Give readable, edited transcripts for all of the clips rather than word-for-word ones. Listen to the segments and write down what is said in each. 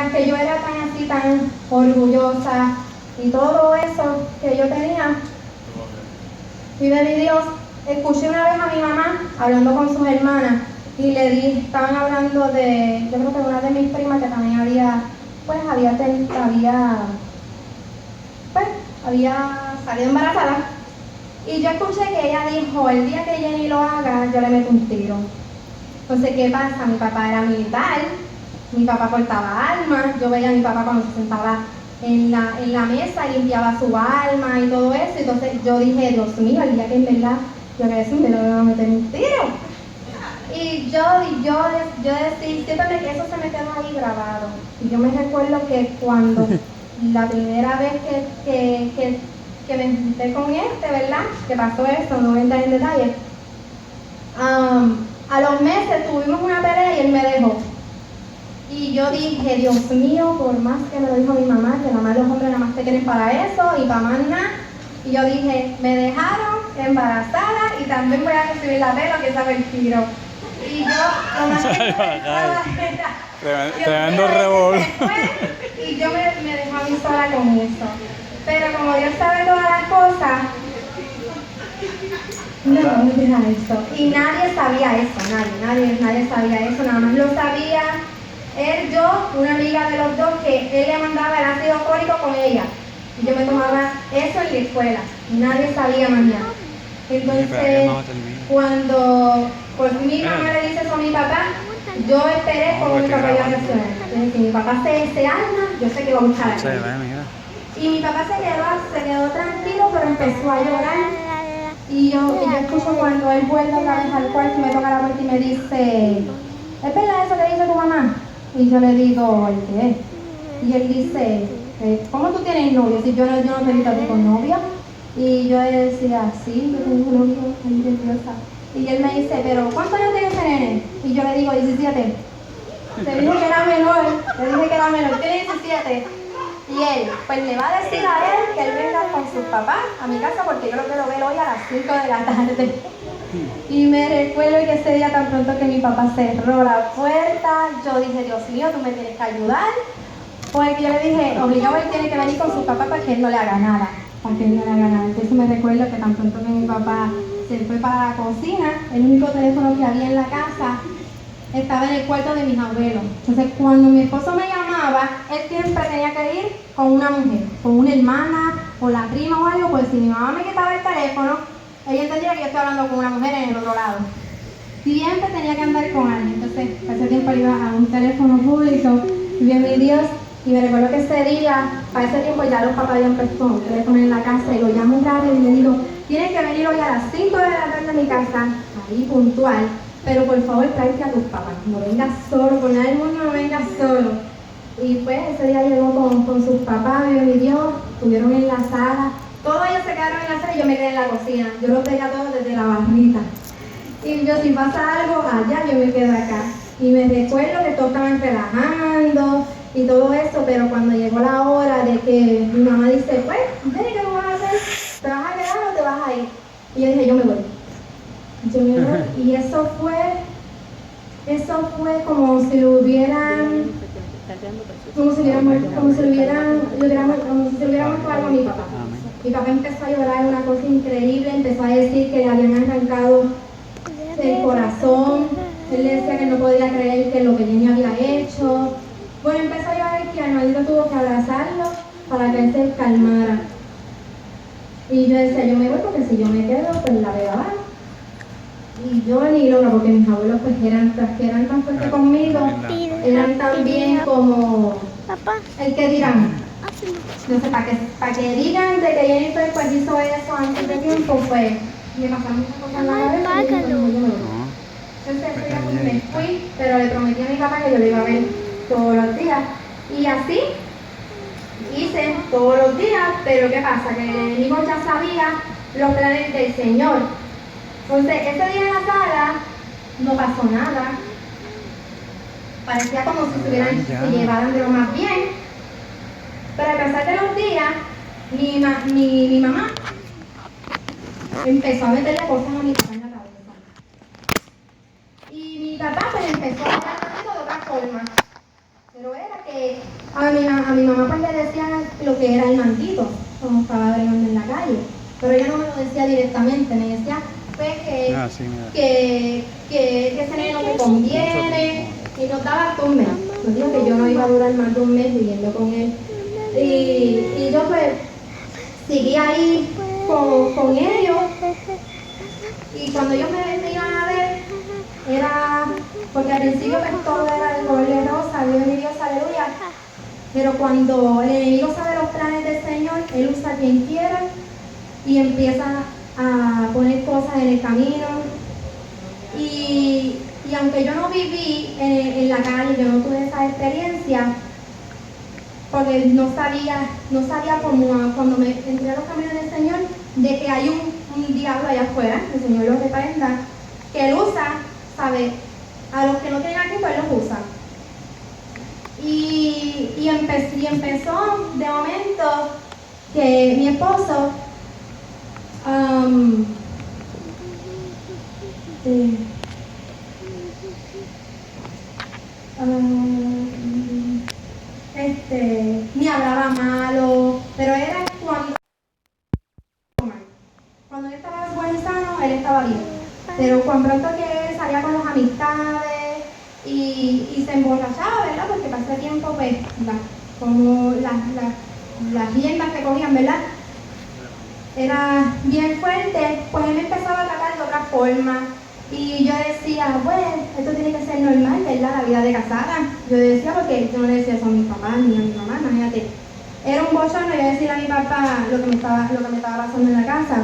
tras que yo era tan así, tan orgullosa y todo eso que yo tenía, vive mi Dios, escuché una vez a mi mamá hablando con sus hermanas y le di, estaban hablando de, yo creo que una de mis primas que también había salido embarazada. Y yo escuché que ella dijo, el día que Jenny lo haga, yo le meto un tiro. Entonces, ¿qué pasa? Mi papá era militar, mi papá cortaba armas, yo veía a mi papá cuando se sentaba en la mesa y limpiaba su alma y todo eso. Entonces yo dije, Dios mío, el día que en verdad yo que decir, me lo voy a meter un tiro. Y yo decía, siempre que eso se me quedó ahí grabado. Y yo me recuerdo que cuando la primera vez que me junté con ¿verdad? Que pasó esto, no voy a entrar en detalle. A los meses tuvimos una pelea y él me dejó. Y yo dije, Dios mío, por más que me lo dijo mi mamá, que nada más los hombres nada más te quieren para eso y para más nada. Y yo dije, me dejaron embarazada y también voy a recibir la pelo que sabe el tiro. Y yo, lo más que pensaba era, tremendo revolú. Y yo me dejé a mí sola con eso. Pero como Dios sabe todas las cosas, no deja eso. Y nadie sabía eso, nadie sabía eso, nada más lo sabía él, yo, una amiga de los dos, que él le mandaba el ácido fólico con ella. Y yo me tomaba eso en la escuela. Nadie sabía más nada. Entonces, cuando mi mamá le dice eso a mi papá, yo esperé como mi papá iba a reaccionar. Si mi papá se arma, yo sé que va a buscar a él. Y mi papá se quedó tranquilo, pero empezó a llorar. Y yo escucho cuando él vuelve otra vez al cuarto y me toca la puerta y me dice, ¿es verdad eso que dice tu mamá? Y yo le digo, ¿el qué? Y él dice, ¿cómo tú tienes novio? Si yo no te invito a ti con novia. Y yo le decía, sí, yo tengo novio, estoy nerviosa. Y él me dice, ¿pero cuántos años tiene ese nene? Y yo le digo, 17. Le dije que era menor, tiene 17. Y él, pues le va a decir a él que él venga con sus papás a mi casa porque yo lo quiero ver hoy a las 5 de la tarde. Y me recuerdo que ese día tan pronto que mi papá cerró la puerta, yo dije, Dios mío, tú me tienes que ayudar. Porque yo le dije, obligado él tiene que venir con su papá para que él no le haga nada. Entonces me recuerdo que tan pronto que mi papá se fue para la cocina, el único teléfono que había en la casa estaba en el cuarto de mis abuelos. Entonces cuando mi esposo me llamaba, él siempre tenía que ir con una mujer, con una hermana, o la prima o algo, pues si mi mamá me quitaba el teléfono, ella entendía que yo estoy hablando con una mujer en el otro lado. Siempre tenía que andar con alguien. Entonces, hace tiempo iba a un teléfono público, y vi a mi Dios, y me recuerdo que ese día, para ese tiempo ya los papás habían puesto un teléfono en la casa, y lo llamo rápido y le digo, tienes que venir hoy a las 5 de la tarde a mi casa, ahí puntual, pero por favor tráete a tus papás, no vengas solo, con nadie no vengas solo. Y pues ese día llegó con sus papás, vi a mi Dios, estuvieron en la sala. Todos ellos se quedaron en la sala y yo me quedé en la cocina. Yo los veía todos desde la barrita. Y yo, si pasa algo allá, yo me quedo acá. Y me recuerdo que todos estaban relajando y todo eso, pero cuando llegó la hora de que mi mamá dice, pues, Jenny, ¿qué vas a hacer? ¿Te vas a quedar o te vas a ir? Y yo dije, yo me voy. Y eso fue como si lo hubieran... Como si le hubieran muerto algo a mi papá. Mi papá empezó a llorar una cosa increíble, empezó a decir que le habían arrancado el corazón. Él le decía que no podía creer que lo que Jenny había hecho. Bueno, empezó a llorar y el marido tuvo que abrazarlo para que él se calmara. Y yo decía, yo me voy porque si yo me quedo, pues la veo abajo. Y yo ni loca, porque mis abuelos pues eran tan fuertes conmigo, eran también como el que dirán. Entonces, para que digan de que Jennifer pues hizo eso antes de tiempo, pues me pasaron muchas cosas en la cabeza. Entonces, ese día pues me fui, pero le prometí a mi papá que yo lo iba a ver todos los días. Y así hice todos los días, pero ¿qué pasa? Que el enemigo ya sabía los planes del Señor. Entonces, ese día en la sala no pasó nada. Parecía como si se llevaran de lo más bien. Pero al pasar de los días, mi mamá empezó a meterle cosas a mi papá en la cabeza. Y mi papá pues empezó a hablar de otra forma. Pero era que A mi mamá pues le decía lo que era el manguito, como estaba bregando en la calle. Pero ella no me lo decía directamente, me decía pues Sí, que ese nene no me conviene, y nos daba hasta un mes. Nos dijo que yo no iba a durar más de un mes viviendo con él. Y yo pues seguí ahí con ellos, y cuando ellos me iban a ver, era, porque al principio pues todo era de color de rosa, Dios mi Dios, aleluya. Pero cuando el enemigo sabe los planes del Señor, Él usa a quien quiera y empieza a poner cosas en el camino. Y aunque yo no viví en la calle, yo no tuve esa experiencia, porque no sabía como cuando me entré a los caminos del Señor, de que hay un diablo allá afuera, el Señor los reprenda, que Él usa, ¿sabe? A los que no tienen culpa, Él los usa. Y empezó de momento que mi esposo me hablaba malo, pero era cuando él estaba bueno y sano, él estaba bien. Pero cuando pronto que él salía con las amistades y se emborrachaba, ¿verdad? Porque pasé tiempo, pues, como las riendas que cogían, ¿verdad? Era bien fuerte, pues él me empezaba a tratar de otra forma. Y yo decía, bueno, esto tiene que ser normal, ¿verdad? La vida de casada. Yo decía, porque yo no le decía eso a mis papás ni a mi mamá, imagínate. Era un bochorno yo decirle a mi papá lo que me estaba pasando en la casa.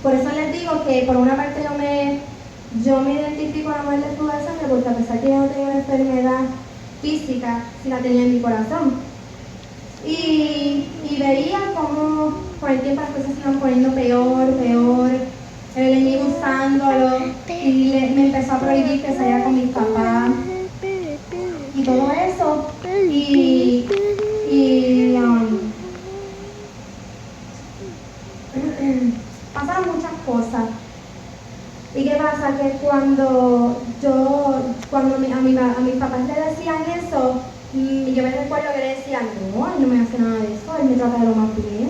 Por eso les digo que por una parte yo me identifico a la mujer de flujo de sangre, porque a pesar que yo no tenía una enfermedad física, sí la tenía en mi corazón. Y veía cómo con el tiempo las cosas se iban poniendo peor, el enemigo usándolo, y me empezó a prohibir que saliera con mis papás y todo eso. Pasaron muchas cosas. ¿Y qué pasa? Que cuando a mis papás le decían eso, yo me recuerdo que le decían, no, él no me hace nada de eso, él me trata de lo más bien.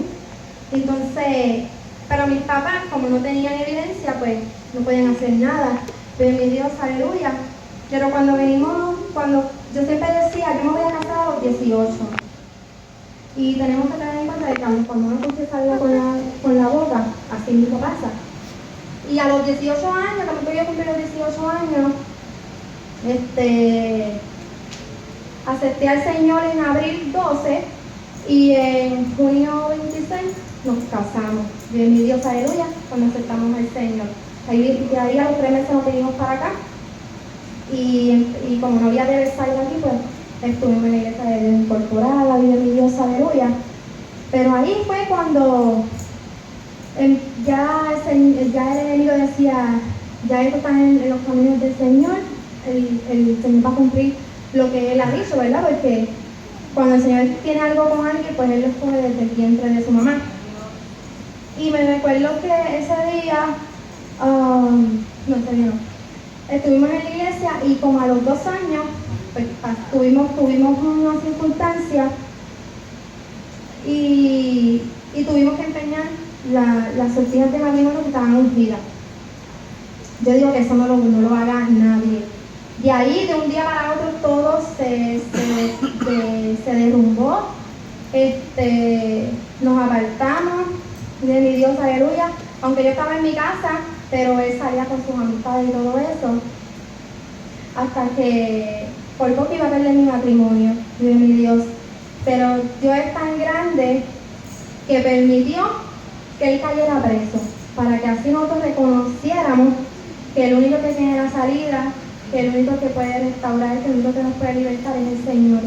Entonces, pero mis papás, como no tenían evidencia, pues no podían hacer nada. Pero mi Dios, aleluya. Pero cuando yo siempre decía, yo me voy a casar a los 18. Y tenemos que tener en cuenta que cuando uno confiesa algo con la boca, así mismo pasa. Y a los 18 años, cuando yo cumplí los 18 años, acepté al Señor en abril 12 y en junio 26 nos casamos. Bien, mi Dios, aleluya, cuando aceptamos al Señor. Ahí a los 3 meses nos vinimos para acá y como no había de Versailles aquí, pues estuvimos en la iglesia de Dios incorporada, bien, mi Dios, aleluya. Pero ahí fue cuando ya el enemigo decía, ya esto está en los caminos del Señor, el Señor va a cumplir lo que Él ha dicho, ¿verdad? Porque cuando el Señor tiene algo con alguien, pues Él lo escoge desde el vientre de su mamá. Y me recuerdo que ese día, estuvimos en la iglesia y como a los 2 años, pues tuvimos una circunstancia y tuvimos que empeñar las sortijas de matrimonio que estaban ungidas. Yo digo que eso no lo haga nadie. De ahí, de un día para otro, todo se derrumbó. Nos apartamos de mi Dios, aleluya. Aunque yo estaba en mi casa, pero él salía con sus amistades y todo eso. Hasta que por poco iba a perder mi matrimonio, de mi Dios. Pero Dios es tan grande que permitió que él cayera preso, para que así nosotros reconociéramos que el único que tiene la salida, que el único que puede restaurar, que el único que nos puede libertar es el Señor.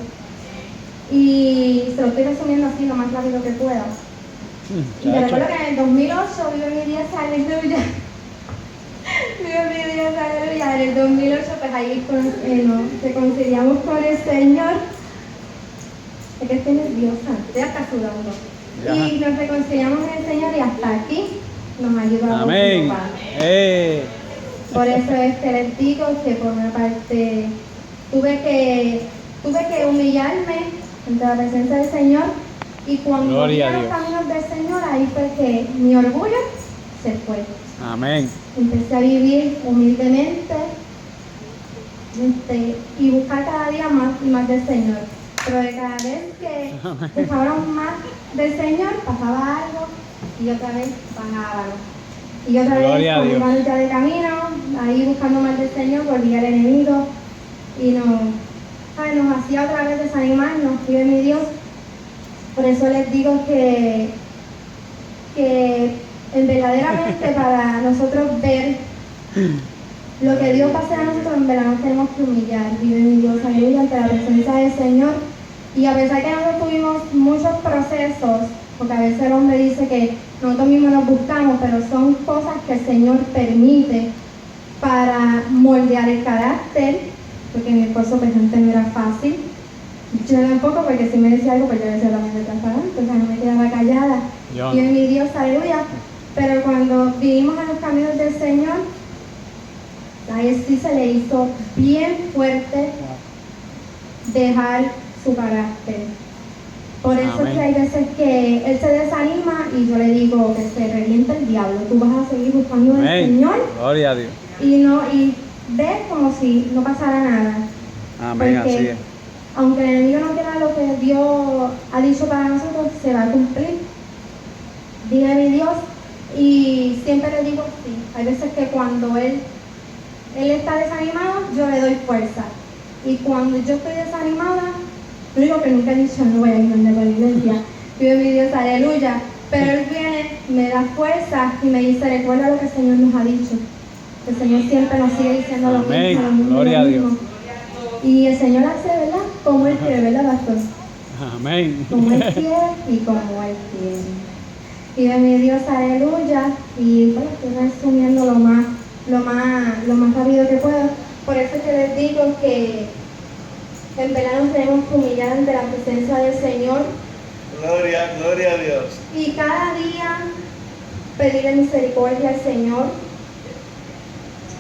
Y se lo estoy resumiendo así lo más rápido que pueda. Y te recuerdo que en el 2008 vive mi Dios, aleluya. Vive mi Dios, aleluya. En el 2008 pues ahí nos reconciliamos con el Señor. Es que estoy nerviosa, estoy hasta sudando. Y nos reconciliamos con el Señor y hasta aquí nos ayuda. Amén. Por eso les digo que por una parte tuve que humillarme ante la presencia del Señor. Y cuando Gloria vi a los Dios. caminos del Señor, ahí fue que mi orgullo se fue. Amén. Empecé a vivir humildemente y buscar cada día más y más del Señor. Pero de cada vez que buscaba más del Señor, pasaba algo y otra vez bajaba. Y otra vez, Gloria a con mi Dios. mano ya de camino, ahí buscando más del Señor, volvía al enemigo y nos hacía otra vez desanimarnos, vive mi Dios. Por eso les digo que verdaderamente para nosotros ver lo que Dios va a hacer a nosotros, en verdad nos tenemos que humillar, vive mi Dios, aleluya, ante la presencia del Señor. Y a pesar que nosotros tuvimos muchos procesos, porque a veces el hombre dice que nosotros mismos nos buscamos, pero son cosas que el Señor permite para moldear el carácter, porque mi esposo presente no era fácil. Yo tampoco, porque si me decía algo, pues yo decía también detrás para adelante, o sea, no me quedaba callada. Yo Y en mi Dios, aleluya. Pero cuando vivimos en los caminos del Señor, a él sí se le hizo bien fuerte dejar su carácter. Por eso Amén. es que hay veces que él se desanima y yo le digo que se revienta el diablo. Tú vas a seguir buscando al Amén. Señor Gloria a Dios. y ves como si no pasara nada. Amén, Porque así es. aunque el enemigo no quiera lo que Dios ha dicho para nosotros, se va a cumplir. Diga mi Dios. Y siempre le digo sí. Hay veces que cuando él está desanimado, yo le doy fuerza. Y cuando yo estoy desanimada, lo único que nunca he dicho, no voy a ir a la iglesia. Pido mi Dios, aleluya. Pero él viene, me da fuerza y me dice, recuerda lo que el Señor nos ha dicho. El Señor siempre nos sigue diciendo lo Amén. mismo, lo mismo, Gloria lo a mismo. Y el Señor hace, ¿verdad? Como Él quiere, ¿verdad, pastor? Amén. Como Él quiere y como Él quiere. Y de mi Dios, aleluya. Y bueno, estoy resumiendo lo más rápido que puedo. Por eso es que les digo que en verdad nos tenemos que humillar ante la presencia del Señor. Gloria a Dios. Y cada día pedirle misericordia al Señor.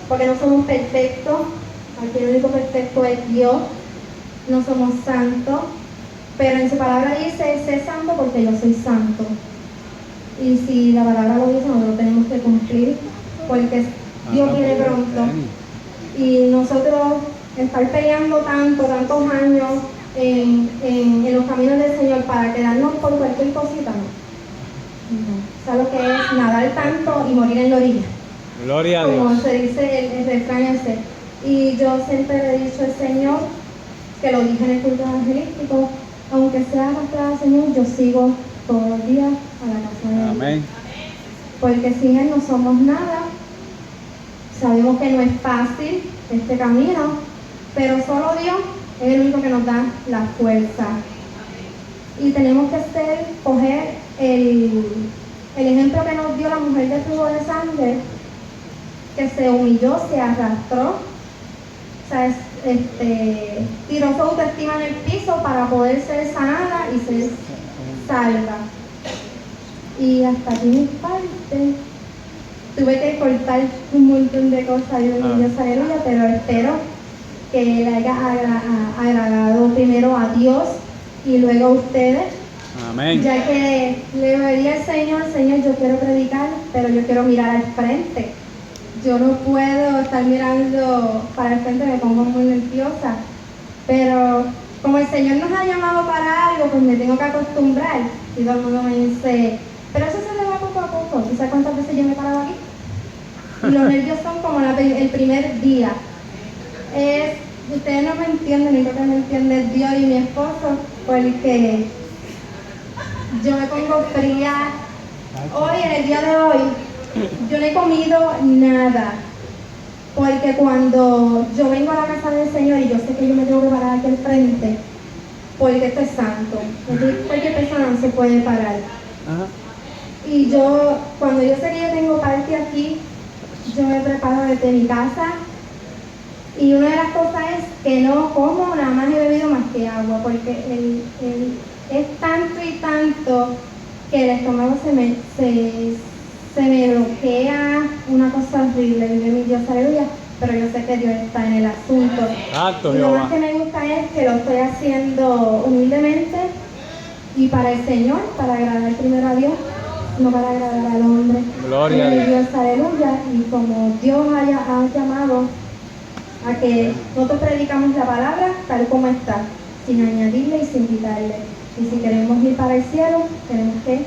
Porque no somos perfectos. Aquí el único perfecto es Dios. No somos santos. Pero en su palabra dice, sé santo porque yo soy santo. Y si la palabra lo dice, nosotros tenemos que cumplir, porque Dios viene pronto. Y nosotros estar peleando tantos años en los caminos del Señor para quedarnos por cualquier cosita, no. ¿Sabes lo que es nadar tanto y morir en la orilla? Gloria a Como Dios. se dice el refrán ese. Y yo siempre le he dicho al Señor, que lo dije en el culto evangelístico, aunque sea arrastrada, Señor, yo sigo todos los días a la casa de Dios. Amén. Porque sin Él no somos nada. Sabemos que no es fácil este camino, pero solo Dios es el único que nos da la fuerza. Y tenemos que coger el ejemplo que nos dio la mujer del flujo de sangre, que se humilló, se arrastró, o sea, tiró su autoestima en el piso para poder ser sanada y ser salva. Y hasta aquí mi parte. Tuve que cortar un montón de cosas, Dios mío, aleluya, pero espero que le haya agradado primero a Dios y luego a ustedes. Amén. Ya que le pedí al Señor, yo quiero predicar, pero yo quiero mirar al frente. Yo no puedo estar mirando para el frente, me pongo muy nerviosa. Pero como el Señor nos ha llamado para algo, pues me tengo que acostumbrar. Y todo el mundo me dice, pero eso se le va poco a poco. ¿Tú sabes cuántas veces yo me he parado aquí? Y los nervios son como el primer día. Ustedes no me entienden, ni creo que me entiende Dios y mi esposo, porque yo me pongo fría. Hoy, en el día de hoy, yo no he comido nada. Porque cuando yo vengo a la casa del Señor y yo sé que yo me tengo que parar aquí al frente, porque esto es santo, cualquier persona no se puede parar. Ajá. Y cuando yo sé que yo tengo parte aquí, yo me preparo desde mi casa. Y una de las cosas es que no como nada más he bebido más que agua, porque es tanto y tanto que el estómago se me bloquea, una cosa horrible, vive mi Dios, aleluya. pero yo sé que Dios está en el asunto. Santo Y lo más Jehová. que me gusta es que lo estoy haciendo humildemente y para el Señor, para agradar primero a Dios, no para agradar al hombre. Gloria a Gloria Dios. aleluya. Y como Dios ha llamado a que nosotros predicamos la palabra tal como está, sin añadirle y sin quitarle. Y si queremos ir para el cielo, tenemos que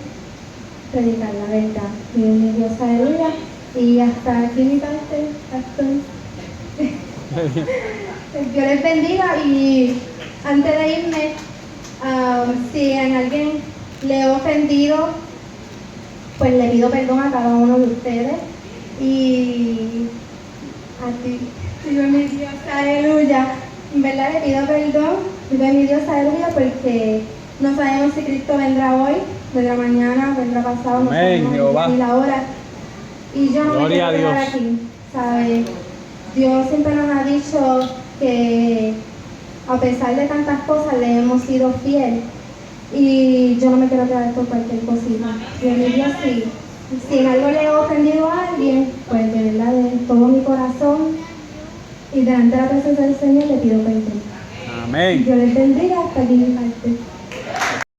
predicar la verdad. Mi Dios, aleluya. Y hasta aquí mi parte, pastor. Dios les bendiga y antes de irme, si en alguien le he ofendido, pues le pido perdón a cada uno de ustedes y a ti, Dios mi Dios, aleluya. En verdad le pido perdón, Dios mi Dios, aleluya, porque no sabemos si Cristo vendrá hoy, vendrá mañana, vendrá pasado, no Amén, sabemos el Jehová. día ni la hora. Y yo no me Gloria quiero a quedar Dios. aquí, ¿sabes? Dios siempre nos ha dicho que a pesar de tantas cosas le hemos sido fiel y yo no me quiero quedar por cualquier cosita. Dios mío, si en algo le he ofendido a alguien, pues de verdad de todo mi corazón y delante de la presencia del Señor le pido perdón. Amén. Dios les bendiga hasta aquí mi parte.